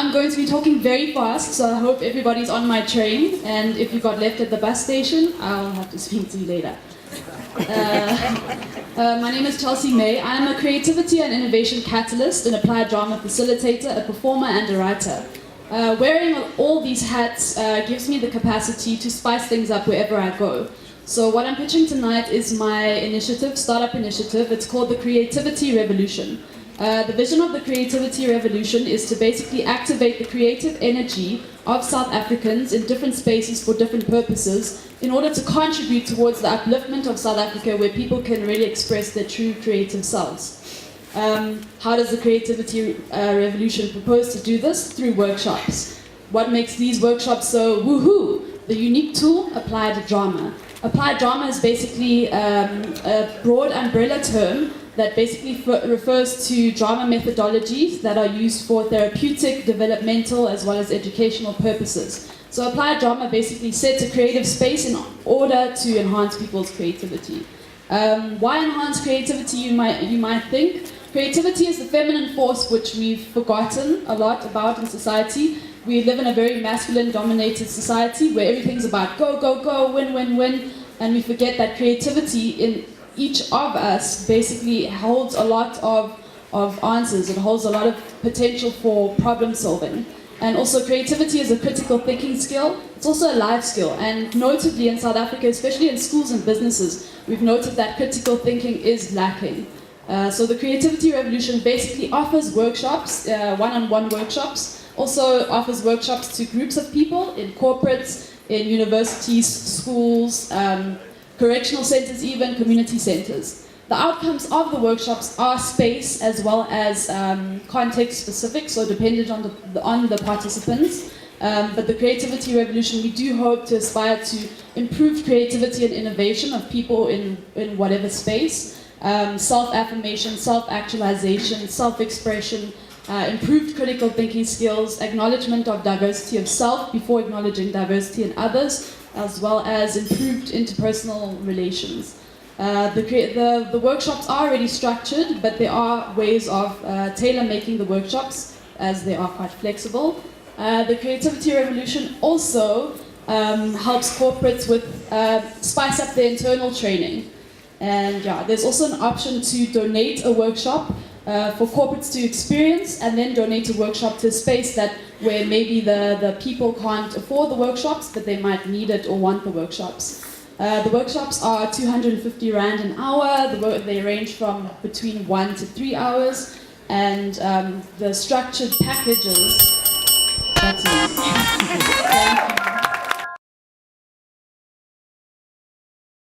I'm going to be talking very fast, so I hope everybody's on my train, and if you got left at the bus station, I'll have to speak to you later. My name is Chelsey May. I am a creativity and innovation catalyst, an applied drama facilitator, a performer and a writer. Wearing all these hats gives me the capacity to spice things up wherever I go. So what I'm pitching tonight is my initiative, startup initiative. It's called the Creativity Revolution. The vision of the Creativity Revolution is to basically activate the creative energy of South Africans in different spaces for different purposes in order to contribute towards the upliftment of South Africa, where people can really express their true creative selves. How does the Creativity Revolution propose to do this? Through workshops. What makes these workshops so woohoo? The unique tool, applied drama. Applied drama is basically a broad umbrella term that basically refers to drama methodologies that are used for therapeutic, developmental, as well as educational purposes. So applied drama basically sets a creative space in order to enhance people's creativity. Why enhance creativity, you might think? Creativity is the feminine force which we've forgotten a lot about in society. We live in a very masculine-dominated society where everything's about go, go, go, win, win, win, and we forget that creativity in each of us basically holds a lot of answers. It holds a lot of potential for problem solving. And also creativity is a critical thinking skill. It's also a life skill. And notably in South Africa, especially in schools and businesses, we've noted that critical thinking is lacking. So the Creativity Revolution basically offers workshops, one-on-one workshops, also offers workshops to groups of people in corporates, in universities, schools, correctional centers, even community centers. The outcomes of the workshops are space as well as context specific, so dependent on the participants. But the Creativity Revolution, we do hope to aspire to improve creativity and innovation of people in whatever space. Self-affirmation, self-actualization, self-expression, improved critical thinking skills, acknowledgement of diversity of self before acknowledging diversity in others, as well as improved interpersonal relations. The workshops are already structured, but there are ways of tailor-making the workshops as they are quite flexible. The Creativity Revolution also helps corporates with spice up their internal training. And yeah, there's also an option to donate a workshop for corporates to experience, and then donate a workshop to a space where maybe the people can't afford the workshops, but they might need it or want the workshops. The workshops are 250 Rand an hour. They range from between 1 to 3 hours, and the structured packages. That's me. Thank you.